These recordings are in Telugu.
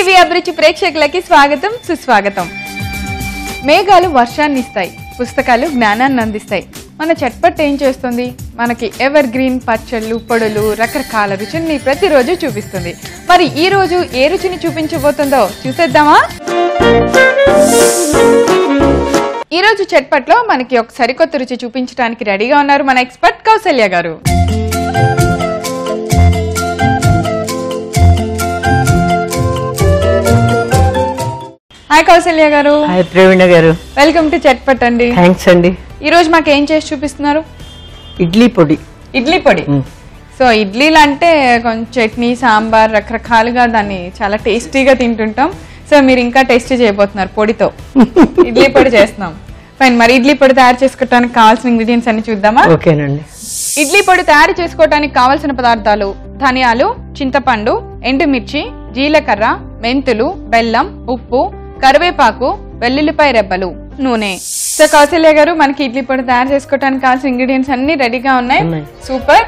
ఈటీవీ అభిరుచి ప్రేక్షకులకి స్వాగతం సుస్వాగతం. మేఘాలు వర్షాన్ని ఇస్తాయి, పుస్తకాలు జ్ఞానాన్ని అందిస్తాయి. మన చట్పట్ ఏం చేస్తుంది? మనకి ఎవర్ గ్రీన్ పచ్చళ్ళు, పొడులు, రకరకాల రుచుల్ని ప్రతిరోజు చూపిస్తుంది. మరి ఈ రోజు ఏ రుచిని చూపించబోతుందో చూసేద్దామా? ఈ రోజు చట్పట్లో మనకి ఒక సరికొత్త రుచి చూపించడానికి రెడీగా ఉన్నారు మన ఎక్స్పర్ట్ కౌసల్య గారు. హాయ్ కౌసల్య గారు. హాయ్ ప్రవీణ గారు. వెల్కమ్ టు చట్పట్ అండి. థ్యాంక్స్ అండి. ఈ రోజు మాకు ఏం చేసి చూపిస్తున్నారు? ఇడ్లీ పొడి. ఇడ్లీ పొడి. సో ఇడ్లీలు అంటే కొంచెం చట్నీ, సాంబార్, రకరకాలుగా దాన్ని చాలా టేస్టీగా తింటుంటాం. సో మీరు ఇంకా టేస్టీ చేయబోతున్నారు పొడితో. ఇడ్లీ పొడి చేస్తున్నాం. ఫైన్. మరి ఇడ్లీ పొడి తయారు చేసుకోవడానికి కావాల్సిన ఇంగ్రీడియంట్స్ అన్ని చూద్దామా? ఓకేనండి. ఇడ్లీ పొడి తయారు చేసుకోవడానికి కావాల్సిన పదార్థాలు: ధనియాలు, చింతపండు, ఎండుమిర్చి, జీలకర్ర, మెంతులు, బెల్లం, ఉప్పు, కరివేపాకు, వెల్లుల్లిపాయ రెబ్బలు, నూనె. సో కౌసల్య గారు, మనకి ఇడ్లీ పొడి తయారు చేసుకోవడానికి కావాల్సిన ఇంగ్రీడియంట్స్ అన్ని రెడీగా ఉన్నాయి. సూపర్.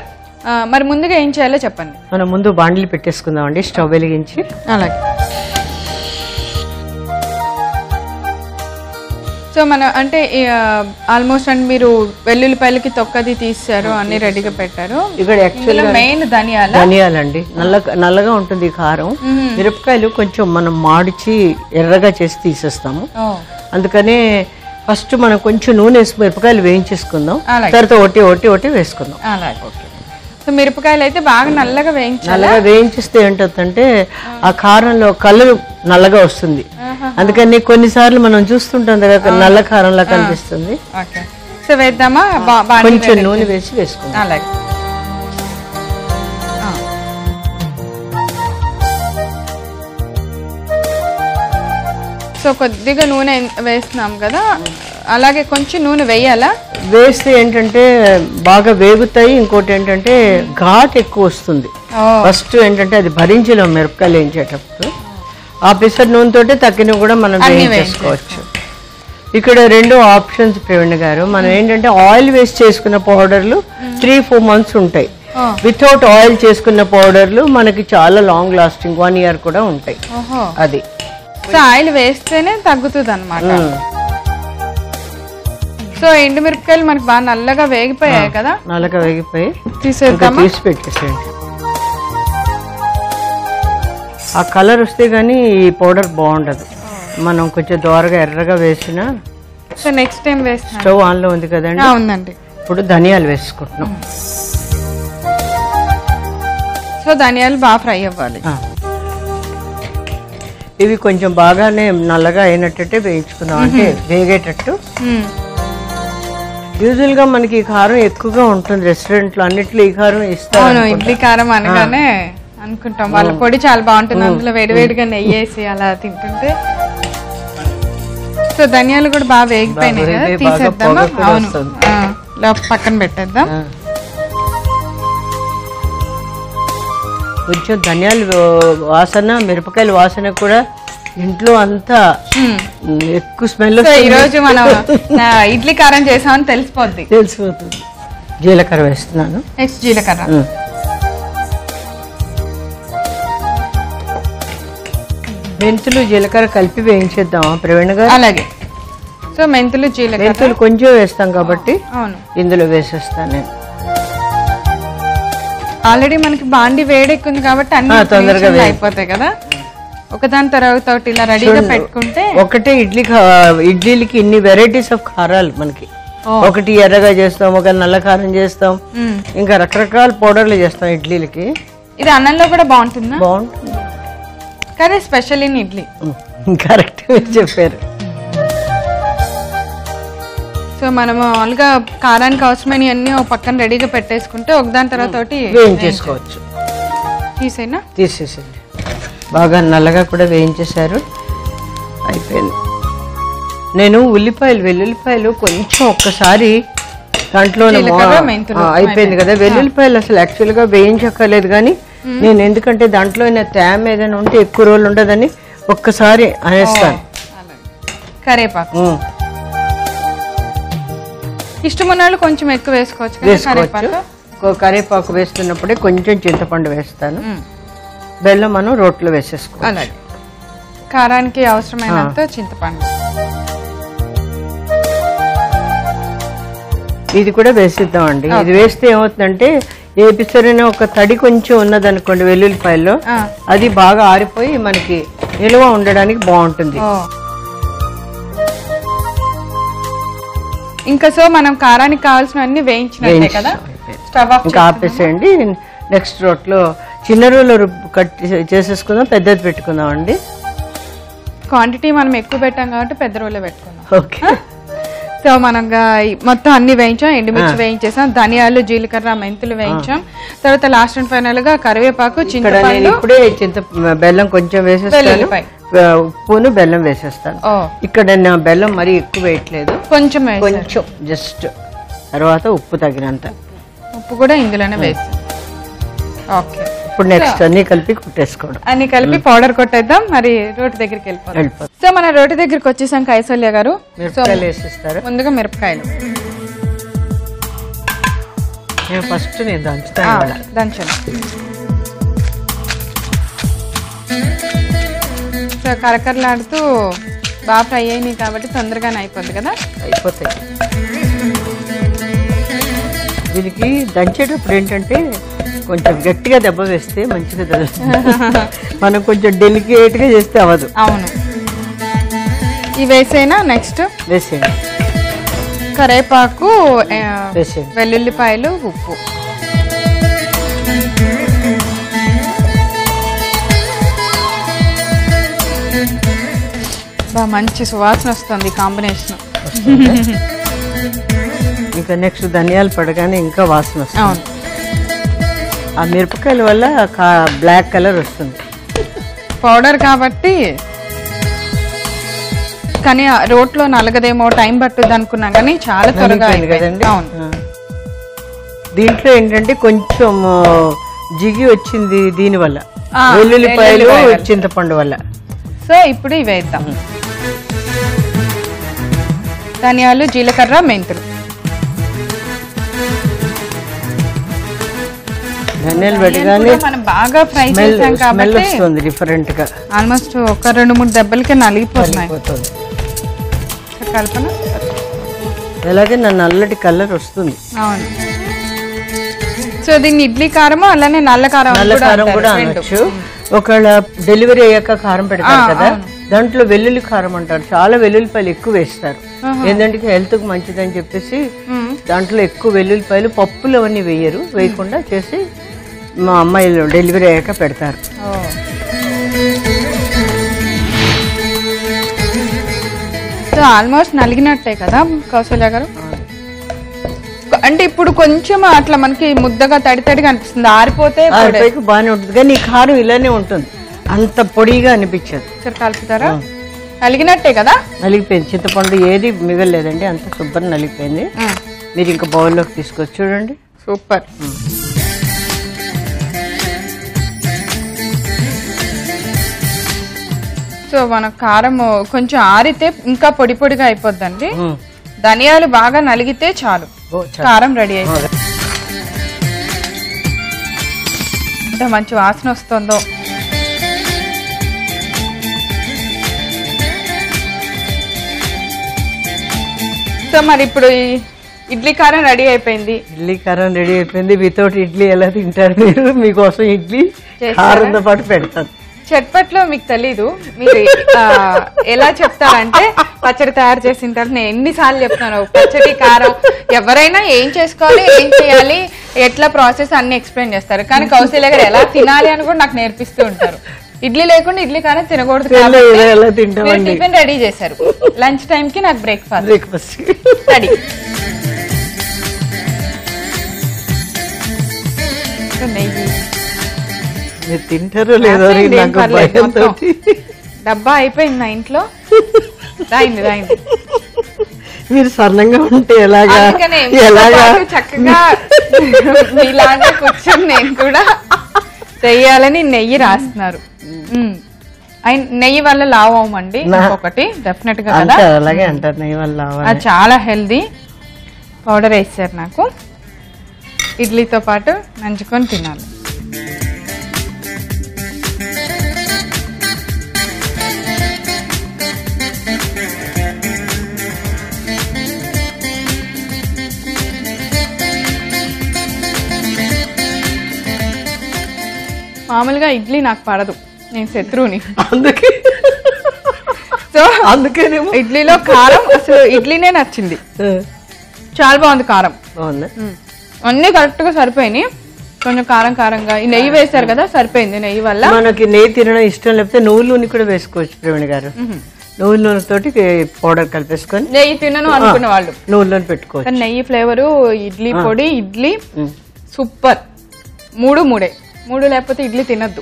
మరి ముందుగా ఏం చేయాలో చెప్పండి. మనం ముందు బాండ్లీ పెట్టేసుకుందాం అండి, స్టవ్ వెలిగించి. అలాగే. సో మన అంటే ఆల్మోస్ట్ అండ్ మీరు వెల్లుల్లిపాయలకి తొక్కది తీసారు, అన్ని రెడీగా పెట్టారు. ఇక్కడ యాక్చువల్గా మెయిన్ ధనియాలండి. నల్లగా ఉంటుంది కారం. మిరపకాయలు కొంచెం మనం మాడిచి ఎర్రగా చేసి తీసేస్తాము. అందుకనే ఫస్ట్ మనం కొంచెం నూనె వేసి మిరపకాయలు వేయించేసుకుందాం, తర్వాత ఒకటి వేసుకుందాం. అలాగే. సో మిరపకాయలు అయితే బాగా నల్లగా వేయించాలి. నల్లగా వేయించిస్తే ఏంటంటే ఆ కారంలో కలర్ నల్లగా వస్తుంది. అందుకని కొన్నిసార్లు మనం చూస్తుంటాం కదా, నల్ల కారంలా కనిపిస్తుంది. సో వేద్దామా? కొంచెం నూనె వేసి వేసుకుందాం. అలాగే. సో కొద్దిగా నూనె వేస్తున్నాం కదా, అలాగే కొంచెం నూనె వేయాలా? వేస్తే ఏంటంటే బాగా వేగుతాయి. ఇంకోటి ఏంటంటే ఘాట్ ఎక్కువ వస్తుంది. ఫస్ట్ ఏంటంటే అది భరించలేం మిరపకాయలు వేయించేటప్పుడు. ఆ పిసర్ నూనెతోటి తక్కినవి కూడా మనం వేయించేసుకోవచ్చు. ఇక్కడ రెండు ఆప్షన్స్ ప్రవీణ్ గారు. మనం ఏంటంటే ఆయిల్ వేస్ట్ చేసుకున్న పౌడర్లు 3-4 months ఉంటాయి. వితౌట్ ఆయిల్ చేసుకున్న పౌడర్లు మనకి చాలా లాంగ్ లాస్టింగ్ 1 year కూడా ఉంటాయి. అది సో ఆయిల్ వేస్తేనే తగ్గుతుంది అన్నమాట. సో ఎండుమిరపకాయలు మనకి బాగా నల్లగా వేగిపోయాయి కదా. నల్లగా వేగిపోయి తీసి పెట్టేసేయండి. ఆ కలర్ వస్తే గానీ ఈ పౌడర్ బాగుండదు. మనం కొంచెం దోరగా ఎర్రగా వేసిన. సో నెక్స్ట్ టైం వేస్తాం. స్టవ్ ఆన్ లో ఉంది కదండి. ఉందండి. ఇప్పుడు ధనియాలు వేసుకుంటున్నాం. సో ధనియాలు బాగా ఫ్రై అవ్వాలి. ఇవి కొంచెం బాగానే నల్లగా అయినట్టే వేయించుకుందాం, అంటే వేగేటట్టు. యూజువల్ గా మనకి ఈ కారం ఎక్కువగా ఉంటుంది రెస్టారెంట్ లో అన్నిట్లో. ఈ కారం ఇస్తారు. ఇడ్లీ కారం అనగానే అనుకుంటాం వాళ్ళ పొడి చాలా బాగుంటుంది, అందులో వేడివేడిగా నెయ్యి వేసి అలా తింటుంటే. సో ధనియాలు కూడా బాగా వేగిపోయినాయి కదా, తీసేద్దామా? అవును, పక్కన పెట్టేద్దాం. కొంచెం ధనియాలు వాసన, మిరపకాయల వాసన కూడా ఇంట్లో అంతా ఎక్కువ స్మెల్. ఈ రోజు మనం ఇడ్లీ కారం చేసామని తెలిసిపోతుంది. జీలకర్ర వేస్తున్నాను. నెక్స్ట్ జీలకర్ర. మెంతులు, జీలకర్ర కలిపి వేయించేద్దామా ప్రవీణ్ గారు? అలాగే. సో మెంతులు, జీలకర్ర. మెంతులు కొంచెం వేస్తాం కాబట్టి ఇందులో వేసేస్తాను నేను. ఆల్రెడీ మనకి బాండి వేడెక్కింది కాబట్టి అన్ని తొందరగా అయిపోతాయి కదా. ఒకదాని తర్వాత ఒకటి ఇలా రెడీగా పెట్టుకుంటే. ఒకటే ఇడ్లీలకి ఇన్ని వెరైటీస్ ఆఫ్ కారాలు మనకి. ఒకటి ఎర్రగా చేస్తాం, ఒక నల్ల కారం చేస్తాం, ఇంకా రకరకాల పౌడర్లు చేస్తాం ఇడ్లీలకి. ఇది అన్నంలో కూడా బాగుంటుందా? బాగుంటుంది కానీ స్పెషల్ ఇన్ ఇడ్లీ. కరెక్ట్ చెప్పారు. సో మనం మామూలుగా కారానికి అవసరమైన అన్ని ఒక పక్కన రెడీగా పెట్టేసుకుంటే ఒకదాని తర్వాత ఒకటి వేయించేసుకోవచ్చు. తీసేసేయండి. బాగా నల్లగా కూడా వేయించేశారు. అయిపోయింది. నేను వెల్లుల్లిపాయలు కొంచెం ఒక్కసారి దాంట్లో అయిపోయింది కదా. వెల్లుల్లిపాయలు అసలు యాక్చువల్ గా వేయించక్కర్లేదు, కానీ నేను ఎందుకంటే దాంట్లో తేమ ఏదైనా ఉంటే ఎక్కువ రోజులు ఉండదని ఒక్కసారి అనేస్తాను. కరివేపాకు ఇష్టం ఉన్న వాళ్ళు కొంచెం ఎక్కువ వేసుకోవచ్చు. కరివేపాకు వేస్తున్నప్పుడే కొంచెం చింతపండు వేస్తాను. బెల్లం మనం రోట్లో వేసేసుకోవాలి. కారానికి అవసరమైనంత చింతపండు. ఇది కూడా వేసిద్దామండి. ఇది వేస్తే ఏమవుతుందంటే ఏ పిసరైనా ఒక తడి కొంచెం ఉన్నదనుకోండి వెల్లుల్లిపాయల్లో, అది బాగా ఆరిపోయి మనకి నిల్వ ఉండడానికి బాగుంటుంది. ఇంకా సో మనం కారానికి కావాల్సిన అన్ని వేయించినట్టే కదా. స్టవ్ ఆఫ్ ఇంకా ఆపేసేయండి. నెక్స్ట్ రోట్లో చిన్న రోలో కట్ చేసేసుకుందాం, పెద్దది పెట్టుకుందాం అండి. క్వాంటిటీ మనం ఎక్కువ పెట్టాం కాబట్టి పెద్ద రోలో పెట్టుకుందాం. ఓకే. సో మనం మొత్తం అన్ని వేయించాం. ఎండుమిర్చి వేయించేసాం, ధనియాలు, జీలకర్ర, మెంతులు వేయించాం. తర్వాత లాస్ట్ అండ్ ఫైనల్ గా కరివేపాకు, చింతపండు. ఇప్పుడే బెల్లం కొంచెం వేసేస్తాను, ఉప్పును బెల్లం వేసేస్తాను. ఇక్కడ నేను బెల్లం మరీ ఎక్కువ వేయట్లేదు, కొంచెం జస్ట్. తర్వాత ఉప్పు తగినంత, ఉప్పు కూడా ఇందులోనే వేస్తాం. ఓకే. ఇప్పుడు నెక్స్ట్ అన్ని కలిపి కుట్టేసుకోవడం, అన్ని కలిపి పౌడర్ కొట్టేద్దాం. మరి రోటి దగ్గరికి వెళ్ళిపోతాం. సో మన రోటి దగ్గరికి వచ్చేసాం. కైసల్య గారు మిరపకాయలు వేసిస్తారు. ముందుగా మిరపకాయలు ఫస్ట్ నేను దంచుతాను. దంచండి. సో కరకరలాడుతూ బాగా ఫ్రై అయినాయి కాబట్టి తొందరగానే అయిపోద్ది కదా. అయిపోతాయి. దీనికి దంచేటప్పుడు ఏంటంటే కొంచెం గట్టిగా దెబ్బ వేస్తే మంచిగా తెలుస్తుంది. మనం కొంచెం డెలికేట్ గా చేస్తే అవ్వదు. అవును. ఇవి వేసేనా నెక్స్ట్ వేసేయండి. కరివేపాకు, వేసేయండి, వెల్లుల్లిపాయలు, ఉప్పు. మంచి సువాసన వస్తుంది కాంబినేషన్. ఇంకా నెక్స్ట్ ధనియాలు పడగానే ఇంకా వాసన వస్తుంది. ఆ మిరపకాయల వల్ల బ్లాక్ కలర్ వస్తుంది. పౌడర్ కాబట్టి. కానీ రోట్లో నలగదేమో, టైం పట్టుద్ది అనుకున్నా కానీ చాలా త్వరగా కదండి. దీంట్లో ఏంటంటే కొంచెం జిగి వచ్చింది దీనివల్ల, వెల్లుల్లిపాయలు, చింతపండు వల్ల. సో ఇప్పుడు ఇవి వేద్దాం. ధనియాలు, జీలకర్ర, మెంతులు. ధనియాలు పెట్టగానే మనం బాగా ఫ్రై చేసాం కాబట్టి వస్తుంది డిఫరెంట్ గా. ఆల్మోస్ట్ ఒక 2-3 దెబ్బలకి నలిగిపోతున్నాయి. కల్పన అలాగే నల్లటి కలర్ వస్తుంది. అవును. సో దీన్ని ఇడ్లీ కారము అలానే నల్ల కారం కూడా అనొచ్చు. ఒకవేళ డెలివరీ అయ్యాక కారం పెడతారు కదా, దాంట్లో వెల్లుల్లి కారం అంటారు. చాలా వెల్లుల్లిపాయలు ఎక్కువ వేస్తారు, ఏంటంటే హెల్త్ కు మంచిదని చెప్పేసి దాంట్లో ఎక్కువ వెల్లుల్లిపాయలు. పప్పులు అవన్నీ వేయరు, వేయకుండా చేసి మా అమ్మాయిలు డెలివరీ అయ్యాక పెడతారు. సో ఆల్మోస్ట్ నలిగినట్టే కదా కౌశల్య గారు. అంటే ఇప్పుడు కొంచెం అట్లా మనకి ముద్దగా తడితడిగా అనిపిస్తుంది, ఆరిపోతే బాగానే ఉంటుంది. కానీ ఈ కారం ఇలానే ఉంటుంది, అంత పొడిగా అనిపించదు. సరే కలుపుతారా? నలిగినట్టే కదా. నలిగిపోయింది. చింతపండు ఏది మిగలలేదండి, అంత శుభ్రం నలిగిపోయింది. మీరు ఇంకా బౌల్లోకి తీసుకొచ్చి చూడండి. సూపర్. సో మన కారం కొంచెం ఆరితే ఇంకా పొడి పొడిగా అయిపోద్దండి. ధనియాలు బాగా నలిగితే చాలు, కారం రెడీ అయిపోతుంది. ఎంత మంచి వాసన వస్తుందో. సో మరి ఇప్పుడు ఇడ్లీ కారం రెడీ అయిపోయింది. ఇడ్లీ కారం రెడీ అయిపోయింది. వితౌట్ ఇడ్లీ ఎలా తింటారు మీరు? మీకోసం ఇడ్లీ కారంతో పాటు పెడతాను. చట్పట్లో మీకు తెలీదు, మీరు ఎలా చెప్తారంటే పచ్చడి తయారు చేసిన తర్వాత నేను ఎన్నిసార్లు చెప్తాను, పచ్చడి కారం ఎవరైనా ఏం చేసుకోవాలి, ఏం చేయాలి, ఎట్లా ప్రాసెస్ అన్ని ఎక్స్ప్లెయిన్ చేస్తారు. కానీ కౌశల్య గారు ఎలా తినాలి అని కూడా నాకు నేర్పిస్తూ ఉంటారు. ఇడ్లీ లేకుండా ఇడ్లీ కారం తినకూడదు, టిఫిన్ రెడీ చేశారు. లంచ్ టైం కి నాకు బ్రేక్ఫాస్ట్ రెడీ. నెయ్యి మీరు తింటారో లేదో డబ్బా అయిపోయింది నా ఇంట్లో. రాయింది మీరు సన్నంగా ఉంటే ఎలాగా చక్కగా ఇలాగే కూర్చొని నేను కూడా చెయ్యాలని నెయ్యి రాస్తున్నారు. నెయ్యి వల్ల లావు అవ్వమండి ఒకటి డెఫినెట్ గా కదా. అలాగే అంటారు, నెయ్యి వల్ల అది చాలా హెల్దీ. పౌడర్ వేసారు నాకు, ఇడ్లీతో పాటు నంచుకొని తినాలి. మామూలుగా ఇడ్లీ నాకు పడదు, నేను శత్రువుని. సో అందుకేనేమో ఇడ్లీలో కారం అసలు ఇడ్లీనే నచ్చింది. చాలా బాగుంది కారం. బాగుంది. అన్ని కరెక్ట్ గా సరిపోయినాయి. కొంచెం కారం కారంగా ఈ నెయ్యి వేశారు కదా, సరిపోయింది. నెయ్యి వల్ల మనకి నెయ్యి తినడం ఇష్టం లేకపోతే నువ్వుల నూనె కూడా వేసుకోవచ్చు ప్రవీణ్ గారు. నువ్వుల నూనె తోటి పౌడర్ కలిపేసుకొని నెయ్యి తినను అనుకున్న వాళ్ళు నువ్వుల నూనె పెట్టుకోవచ్చు. కానీ నెయ్యి ఫ్లేవరు, ఇడ్లీ పొడి, ఇడ్లీ సూపర్. మూడు లేకపోతే ఇడ్లీ తినద్దు,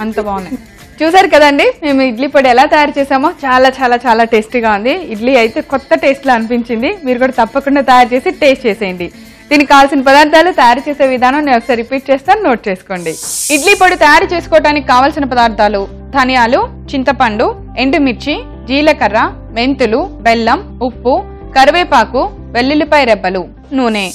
అంత బాగున్నాయి. చూసారు కదండి మేము ఇడ్లీ పొడి ఎలా తయారు చేసామో. చాలా చాలా చాలా టేస్టీగా ఉంది. ఇడ్లీ అయితే కొత్త టేస్ట్ లా అనిపించింది. మీరు కూడా తప్పకుండా తయారు చేసి టేస్ట్ చేసేయండి. దీనికి కావాల్సిన పదార్థాలు, తయారు చేసే విధానం నేను ఒకసారి రిపీట్ చేస్తాను, నోట్ చేసుకోండి. ఇడ్లీ పొడి తయారు చేసుకోవడానికి కావాల్సిన పదార్థాలు: ధనియాలు, చింతపండు, ఎండుమిర్చి, జీలకర్ర, మెంతులు, బెల్లం, ఉప్పు, కరివేపాకు, వెల్లుల్లిపాయ రెబ్బలు, నూనె.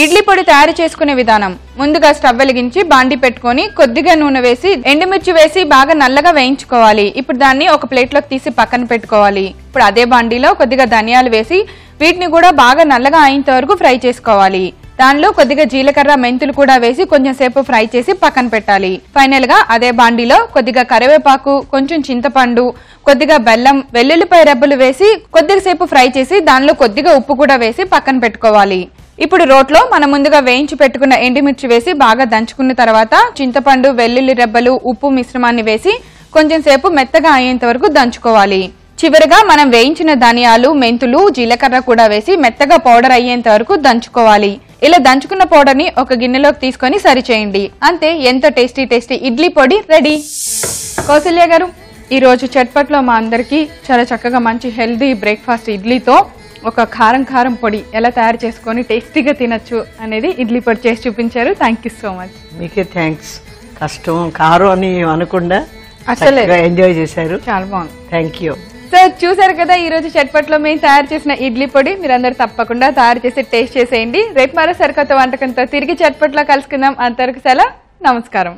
ఇడ్లీ పొడి తయారు చేసుకునే విధానం: ముందుగా స్టవ్ వెలిగించి బాండి పెట్టుకొని కొద్దిగా నూనె వేసి ఎండుమిర్చి వేసి బాగా నల్లగా వేయించుకోవాలి. ఇప్పుడు దాన్ని ఒక ప్లేట్ లోకి తీసి పక్కన పెట్టుకోవాలి. ఇప్పుడు అదే బాండీలో కొద్దిగా ధనియాలు వేసి వీటిని కూడా బాగా నల్లగా అయ్యేంత వరకు ఫ్రై చేసుకోవాలి. దానిలో కొద్దిగా జీలకర్ర, మెంతులు కూడా వేసి కొంచెం సేపు ఫ్రై చేసి పక్కన పెట్టాలి. ఫైనల్ గా అదే బాండీలో కొద్దిగా కరివేపాకు, కొంచెం చింతపండు, కొద్దిగా బెల్లం, వెల్లుల్లిపాయ రెబ్బలు వేసి కొద్దిగా సేపు ఫ్రై చేసి దానిలో కొద్దిగా ఉప్పు కూడా వేసి పక్కన పెట్టుకోవాలి. ఇప్పుడు రోట్లో మనం ముందుగా వేయించి పెట్టుకున్న ఎండుమిర్చి వేసి బాగా దంచుకున్న తర్వాత చింతపండు, వెల్లుల్లి రెబ్బలు, ఉప్పు మిశ్రమాన్ని వేసి కొంచెం సేపు మెత్తగా అయ్యేంత వరకు దంచుకోవాలి. చివరిగా మనం వేయించిన ధనియాలు, మెంతులు, జీలకర్ర కూడా వేసి మెత్తగా పౌడర్ అయ్యేంత వరకు దంచుకోవాలి. ఇలా దంచుకున్న పౌడర్ ని ఒక గిన్నెలోకి తీసుకొని సరిచేయండి. అంతే, ఎంతో టేస్టీ టేస్టీ ఇడ్లీ పొడి రెడీ. కౌసల్య గారు, ఈ రోజు చట్పట్లో మా అందరికి చాలా చక్కగా మంచి హెల్దీ బ్రేక్ఫాస్ట్ ఇడ్లీతో ఒక కారం పొడి ఎలా తయారు చేసుకొని టేస్టీగా తినచ్చు అనేది ఇడ్లీ పొడి చేసి చూపించారు. Thank you so much. మీకే థ్యాంక్స్. కష్టం కారం అని అనకుండా అసలు ఎంజాయ్ చేశారు. చాలా బాగుంది. Thank you. సో చూసారు కదా ఈ రోజు చట్పట్లో మేము తయారు చేసిన ఇడ్లీ పొడి. మీరందరూ తప్పకుండా తయారు చేసి టేస్ట్ చేసేయండి. రేపు మరో సరికొత్త వంటకంతో తిరిగి చట్పట్లో కలుసుకుందాం. అంతవరకు సెలవు. నమస్కారం.